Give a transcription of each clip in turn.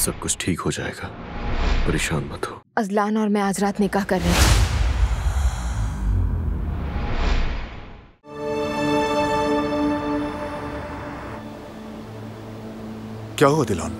सब कुछ ठीक हो जाएगा, परेशान मत हो। अजलान और मैं आज रात निकाह कर रहे हैं। क्या हुआ दिलान?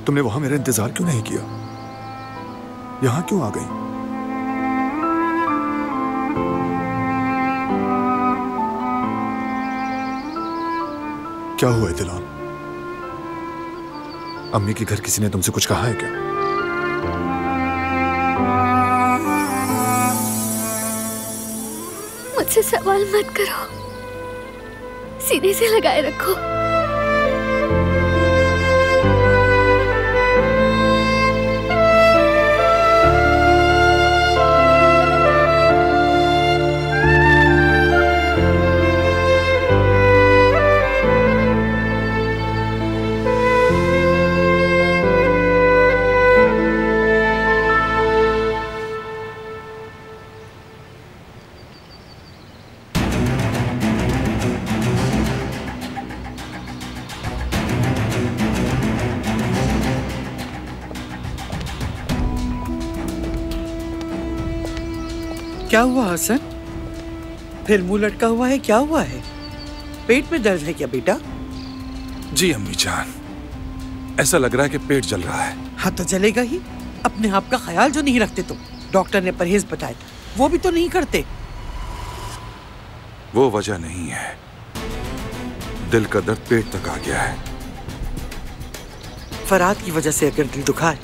तुमने वहां मेरा इंतजार क्यों नहीं किया? यहां क्यों आ गई? क्या हुआ है दिलान? अम्मी के घर किसी ने तुमसे कुछ कहा है क्या? मुझसे सवाल मत करो, सीने से लगाए रखो। क्या हुआ हसन? फिर मुंह लटका हुआ है, क्या हुआ है? पेट में दर्द है क्या बेटा? जी अम्मी जान, ऐसा लग रहा है कि पेट जल रहा है। हाँ तो जलेगा ही। अपने आप का ख्याल जो नहीं रखते तुम। डॉक्टर ने परहेज बताया, वो भी तो नहीं करते। वो वजह नहीं है, दिल का दर्द पेट तक आ गया है। फराद की वजह से अगर दिल दुखा है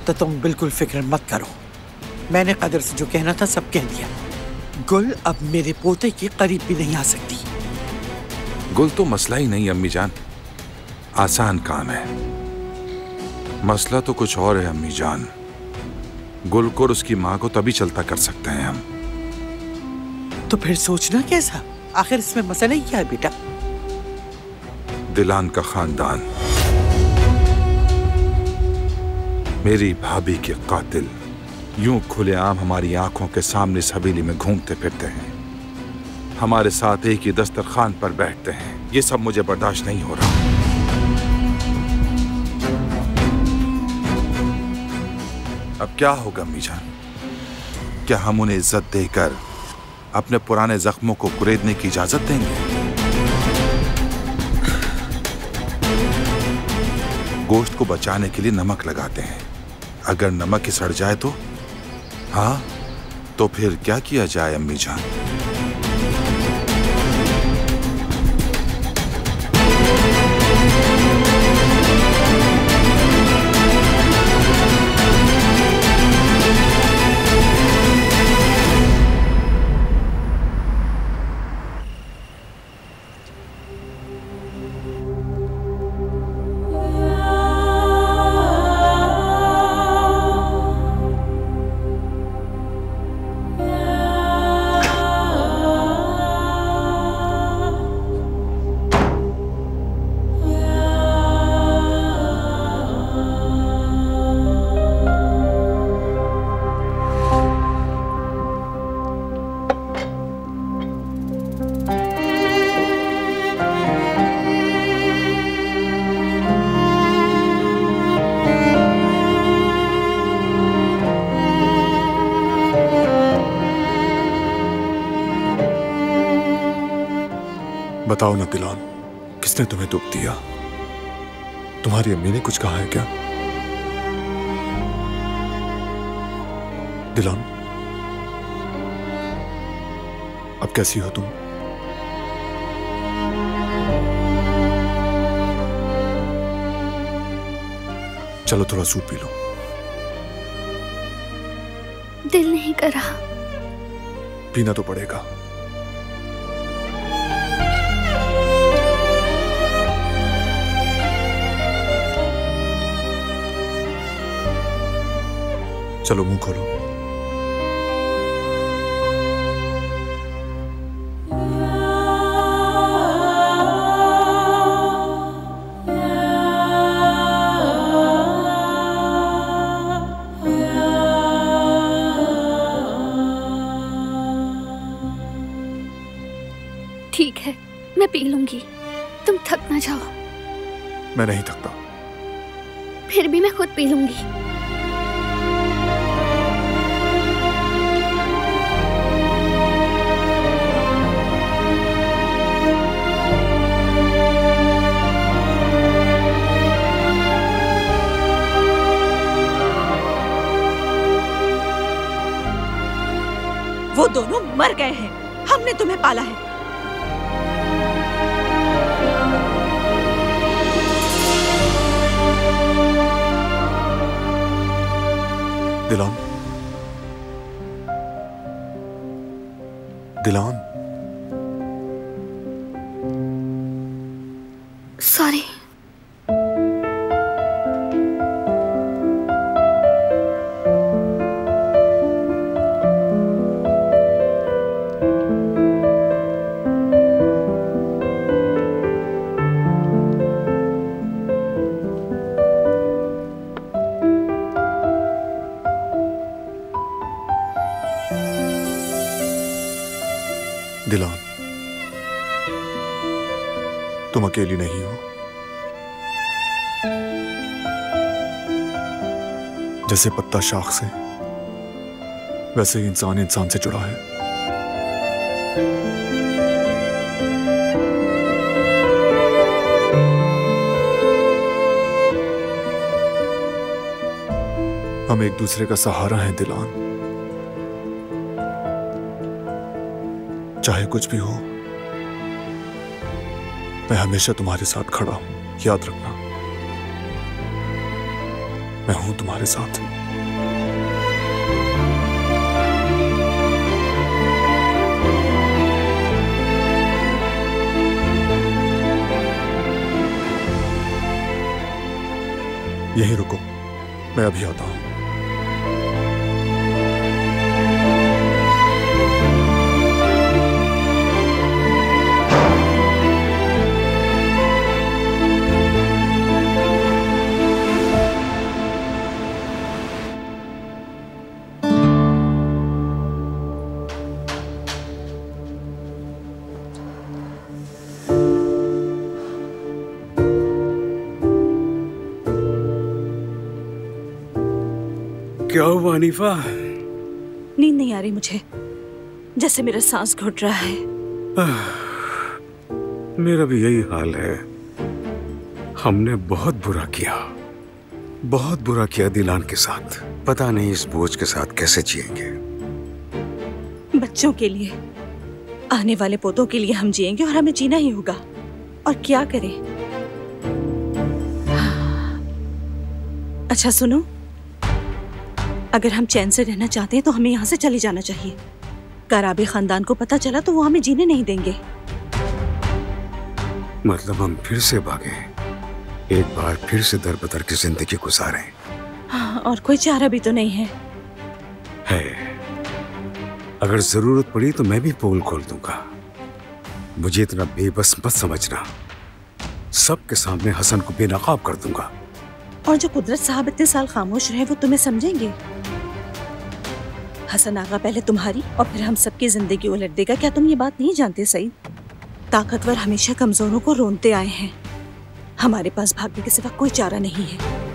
तो तुम बिल्कुल फिक्र मत करो। मैंने कदर से जो कहना था सब कह दिया। गुल अब मेरे पोते के करीब भी नहीं आ सकती। गुल तो मसला ही नहीं अम्मी जान, आसान काम है। मसला तो कुछ और है अम्मी जान। गुल को और उसकी माँ को तभी चलता कर सकते हैं हम। तो फिर सोचना कैसा? आखिर इसमें मसला ही क्या है बेटा? दिलान का खानदान, मेरी भाभी के कातिल यूं खुलेआम हमारी आंखों के सामने इस हवेली में घूमते फिरते हैं, हमारे साथ एक ही दस्तरखान पर बैठते हैं। ये सब मुझे बर्दाश्त नहीं हो रहा। अब क्या होगा अम्मी जान? क्या हम उन्हें इज्जत देकर अपने पुराने जख्मों को कुरेदने की इजाजत देंगे? गोश्त को बचाने के लिए नमक लगाते हैं, अगर नमक ही सड़ जाए तो? हाँ, तो फिर क्या किया जाए अम्मी जान? बताओ ना दिलान, किसने तुम्हें दुख दिया? तुम्हारी अम्मी ने कुछ कहा है क्या? दिलान, अब कैसी हो तुम? चलो थोड़ा सूप पी लो। दिल नहीं कर रहा। पीना तो पड़ेगा। चलो मुंह खोलो। ठीक है, मैं पी लूंगी। तुम थक ना जाओ। मैं नहीं थकता। फिर भी मैं खुद पी लूंगी। वो दोनों मर गए हैं, हमने तुम्हें पाला है। दिलान, दिलान, सॉरी। दिलान, तुम अकेली नहीं हो। जैसे पत्ता शाख से, वैसे ही इंसान इंसान से जुड़ा है। हम एक दूसरे का सहारा हैं दिलान। चाहे कुछ भी हो, मैं हमेशा तुम्हारे साथ खड़ा हूं, याद रखना। मैं हूं तुम्हारे साथ। यहीं रुको, मैं अभी आता हूं। क्या हुआ हनीफा? नींद नहीं आ रही मुझे, जैसे मेरा सांस घुट रहा है। मेरा भी यही हाल है। हमने बहुत बुरा किया, बहुत बुरा किया दिलान के साथ। पता नहीं इस बोझ के साथ कैसे जिएंगे। बच्चों के लिए, आने वाले पोतों के लिए हम जिएंगे और हमें जीना ही होगा। और क्या करें? अच्छा सुनो, अगर हम चैन से रहना चाहते हैं तो हमें यहाँ से चले जाना चाहिए। कराबे खानदान को पता चला तो वो हमें जीने नहीं देंगे। मतलब हम फिर से भागे, एक बार फिर से दर बदर की जिंदगी गुजारें। हाँ, और कोई चारा भी तो नहीं है। अगर जरूरत पड़ी तो मैं भी पोल खोल दूंगा। मुझे इतना बेबस मत समझना। सबके सामने हसन को बेनकाब कर दूंगा। और जो कुदरत साहब इतने साल खामोश रहे वो तुम्हें समझेंगे? हसन आगा पहले तुम्हारी और फिर हम सबकी जिंदगी उलट देगा। क्या तुम ये बात नहीं जानते सईद? ताकतवर हमेशा कमजोरों को रोनते आए हैं। हमारे पास भागने के सिवा कोई चारा नहीं है।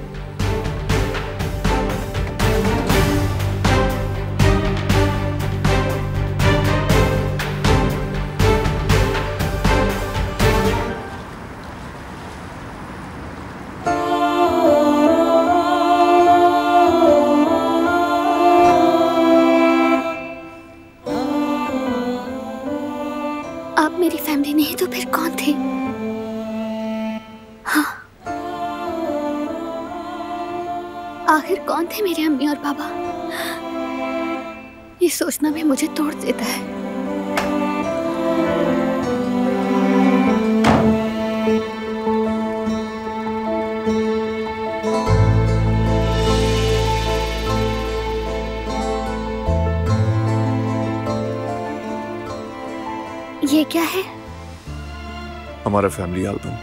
आप मेरी फैमिली नहीं तो फिर कौन थे? हाँ, आखिर कौन थे मेरे अम्मी और पापा? ये सोचना भी मुझे तोड़ देता है। ये क्या है? हमारा फैमिली एल्बम।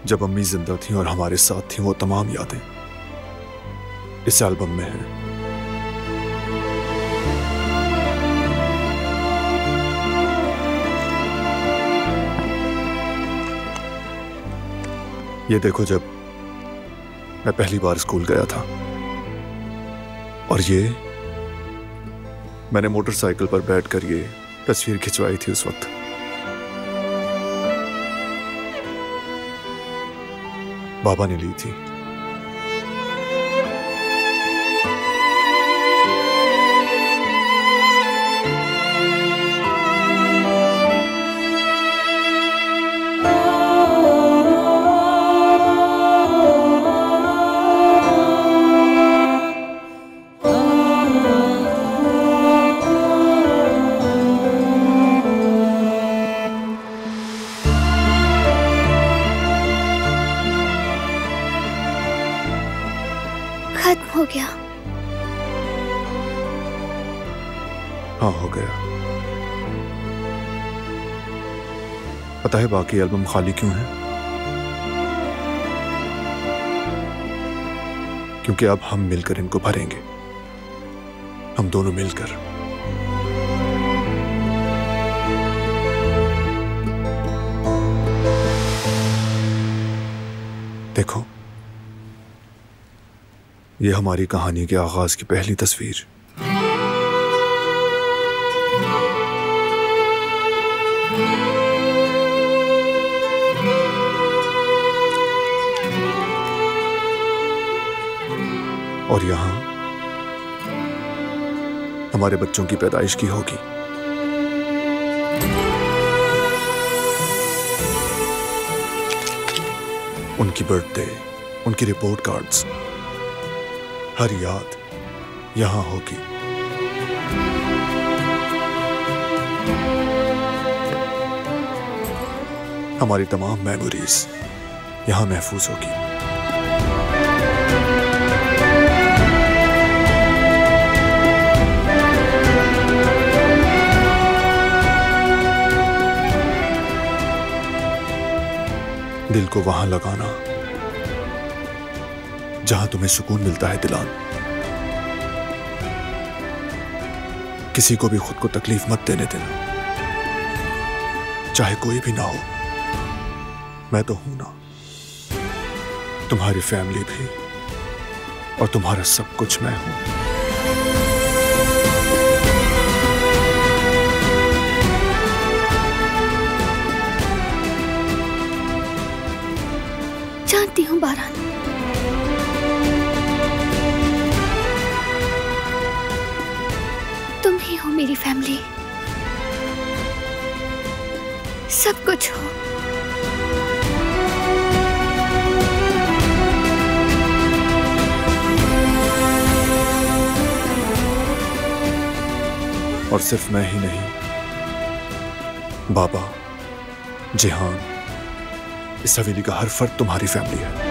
जब अम्मी जिंदा थी और हमारे साथ थी, वो तमाम यादें इस एल्बम में है। ये देखो, जब मैं पहली बार स्कूल गया था और ये मैंने मोटरसाइकिल पर बैठकर ये तस्वीर खिंचवाई थी उस वक्त। बाबा ने ली थी। खत्म हो गया। हाँ, हो गया। पता है बाकी एल्बम खाली क्यों है? क्योंकि अब हम मिलकर इनको भरेंगे, हम दोनों मिलकर। देखो, ये हमारी कहानी के आगाज की पहली तस्वीर। और यहां हमारे बच्चों की पैदाइश की होगी। उनकी बर्थडे, उनकी रिपोर्ट कार्ड्स, हर याद यहां होगी। हमारी तमाम मेमोरीज यहां महफूज होगी। दिल को वहां लगाना जहां तुम्हें सुकून मिलता है दिलान। किसी को भी खुद को तकलीफ मत देने देना, चाहे कोई भी ना हो। मैं तो हूं ना, तुम्हारी फैमिली भी, और तुम्हारा सब कुछ मैं हूं। जानती हूँ बारान, तुम ही हो मेरी फैमिली, सब कुछ हो। और सिर्फ मैं ही नहीं, बाबा, जिहान, इस हवेली का हर फर्द तुम्हारी फैमिली है।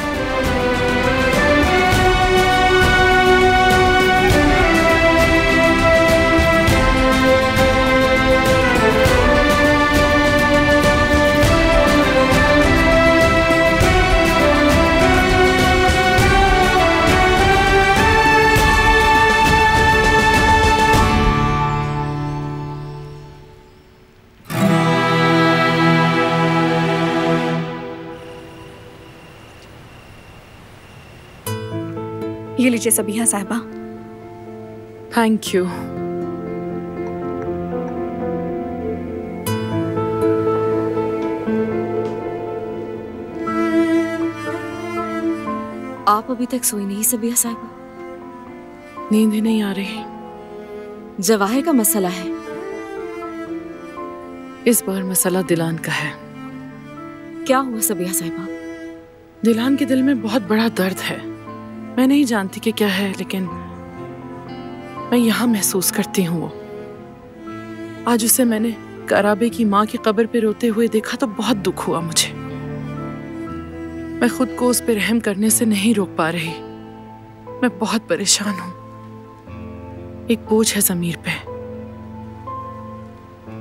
ये लीजिए सबिहा साहिबा। Thank you. आप अभी तक सोई नहीं सबिहा साहिबा? नींद ही नहीं आ रही। जवाहिर का मसला है। इस बार मसला दिलान का है। क्या हुआ सबिहा साहिबा? दिलान के दिल में बहुत बड़ा दर्द है। मैं नहीं जानती कि क्या है, लेकिन मैं यहाँ महसूस करती हूँ वो। आज उसे मैंने कराबे की माँ की कब्र पे रोते हुए देखा तो बहुत दुख हुआ मुझे। मैं खुद को उस पे रहम करने से नहीं रोक पा रही। मैं बहुत परेशान हूँ। एक बोझ है ज़मीर पे।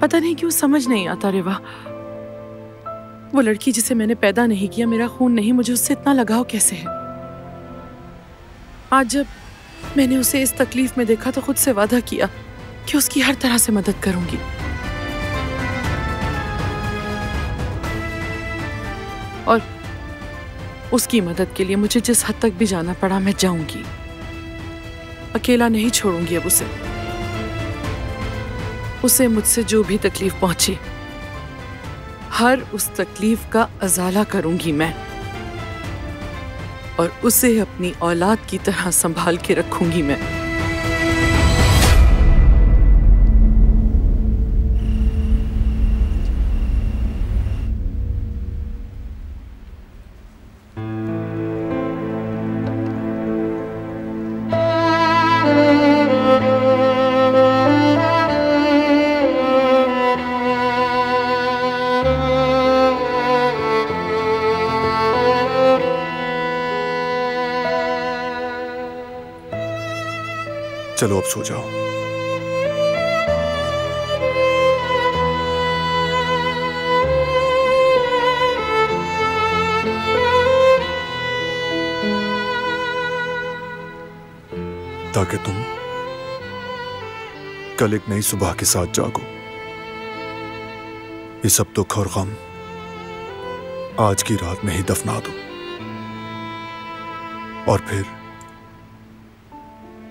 पता नहीं क्यों समझ नहीं आता रिवा। वो लड़की जिसे मैंने पैदा नहीं किया, मेरा खून नहीं, मुझे उससे इतना लगाव कैसे है? आज जब मैंने उसे इस तकलीफ में देखा तो खुद से वादा किया कि उसकी हर तरह से मदद करूंगी। उसकी मदद के लिए मुझे जिस हद तक भी जाना पड़ा मैं जाऊंगी। अकेला नहीं छोड़ूंगी अब उसे मुझसे जो भी तकलीफ पहुंची, हर उस तकलीफ का अजाला करूंगी मैं, और उसे अपनी औलाद की तरह संभाल के रखूंगी मैं। चलो अब सो जाओ। ताकि तुम कल एक नई सुबह के साथ जागो। ये सब दुख और गम आज की रात में ही दफना दो, और फिर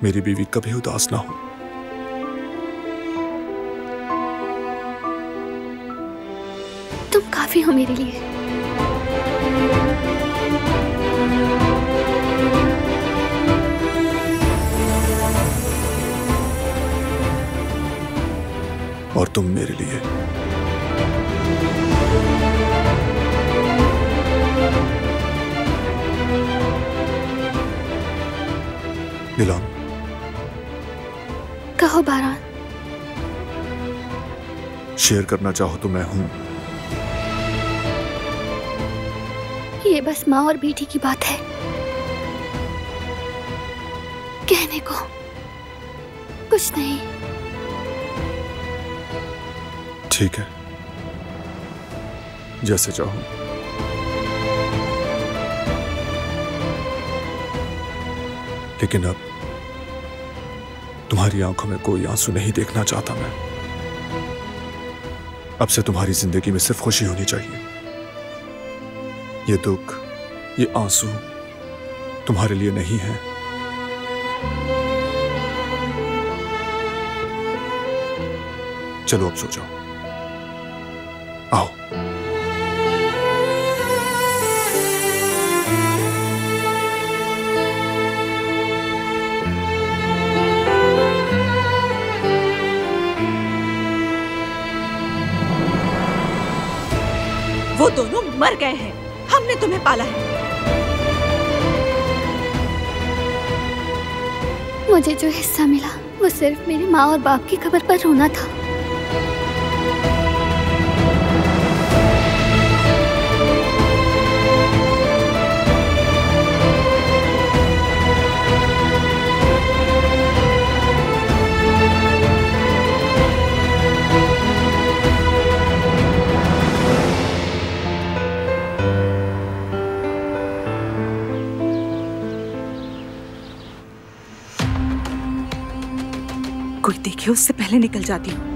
मेरी बीवी कभी उदास ना हो। तुम काफी हो मेरे लिए। और तुम मेरे लिए। नीलाम, कहो बारान। शेयर करना चाहो तो मैं हूं। ये बस माँ और बेटी की बात है, कहने को कुछ नहीं। ठीक है, जैसे चाहो। लेकिन अब तुम्हारी आंखों में कोई आंसू नहीं देखना चाहता मैं। अब से तुम्हारी जिंदगी में सिर्फ खुशी होनी चाहिए। ये दुख, ये आंसू तुम्हारे लिए नहीं है। चलो अब सो जाओ। आओ। वो दोनों मर गए हैं, हमने तुम्हें पाला है। मुझे जो हिस्सा मिला वो सिर्फ मेरी माँ और बाप की कब्र पर रोना था। कोई देखे उससे पहले निकल जाती हूँ।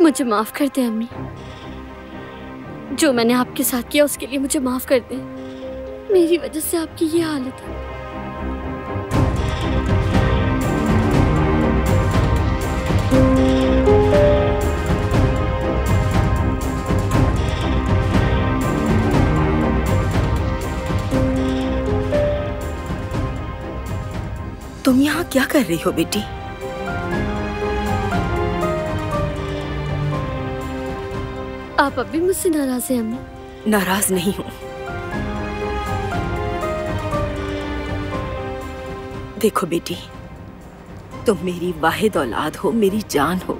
मुझे माफ कर दे अम्मी, जो मैंने आपके साथ किया उसके लिए मुझे माफ कर दे। मेरी वजह से आपकी ये हालत है। तुम यहाँ क्या कर रही हो बेटी? आप अब भी मुझसे नाराज हैं अम्मी? नाराज नहीं हूँ। देखो बेटी, तुम मेरी वाहिद औलाद हो, मेरी जान हो।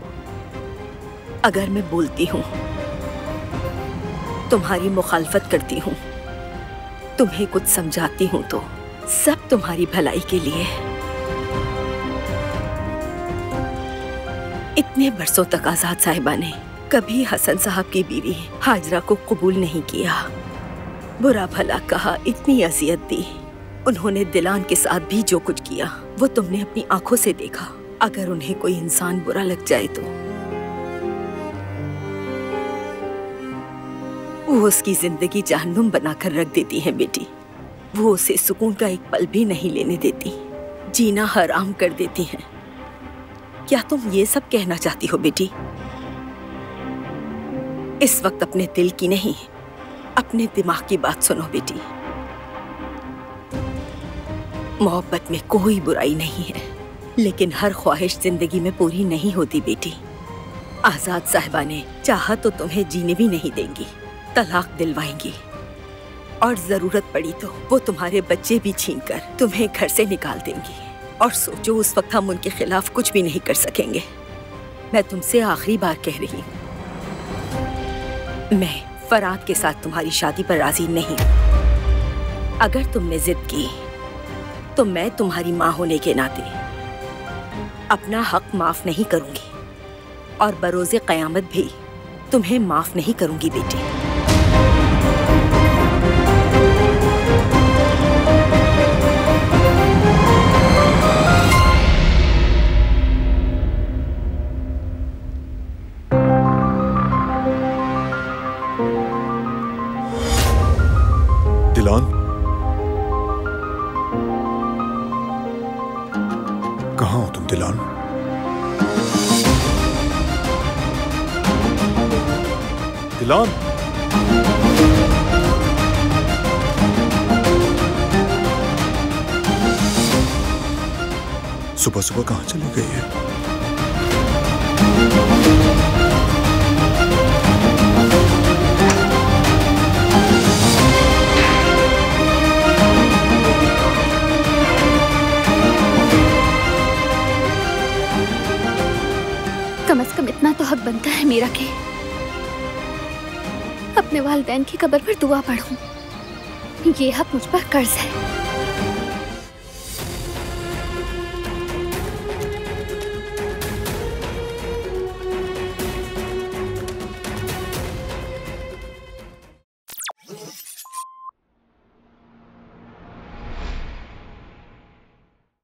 अगर मैं बोलती हूँ, तुम्हारी मुखालफत करती हूँ, तुम्हें कुछ समझाती हूँ, तो सब तुम्हारी भलाई के लिए है। इतने बरसों तक आजाद साहिबा ने कभी हसन साहब की बीवी हाजरा को कबूल नहीं किया। बुरा भला कहा, इतनी अजियत दी। उन्होंने दिलान के साथ भी जो कुछ किया वो तुमने अपनी आंखों से देखा। अगर उन्हें कोई इंसान बुरा लग जाए तो वो उसकी जिंदगी जहन्नुम बनाकर रख देती हैं बेटी। वो उसे सुकून का एक पल भी नहीं लेने देती, जीना हराम कर देती हैं। क्या तुम ये सब कहना चाहती हो बेटी? इस वक्त अपने दिल की नहीं, अपने दिमाग की बात सुनो बेटी। मोहब्बत में कोई बुराई नहीं है, लेकिन हर ख्वाहिश जिंदगी में पूरी नहीं होती बेटी। आजाद साहिबा ने चाहा तो तुम्हें जीने भी नहीं देंगी, तलाक दिलवाएंगी, और जरूरत पड़ी तो वो तुम्हारे बच्चे भी छीनकर तुम्हें घर से निकाल देंगी। और सोचो, उस वक्त हम उनके खिलाफ कुछ भी नहीं कर सकेंगे। मैं तुमसे आखिरी बार कह रही हूँ, मैं फराद के साथ तुम्हारी शादी पर राजी नहीं। अगर तुमने जिद की तो मैं तुम्हारी माँ होने के नाते अपना हक माफ नहीं करूंगी, और बरोज़े क़यामत भी तुम्हें माफ नहीं करूंगी बेटी। दिलान, कहाँ हो तुम दिलान? दिलान, सुबह सुबह कहाँ चली गई है? कम से कम इतना तो हक बनता है मेरा कि अपने वालिदैन की कब्र पर दुआ पढ़ूं। ये हक मुझ पर कर्ज है।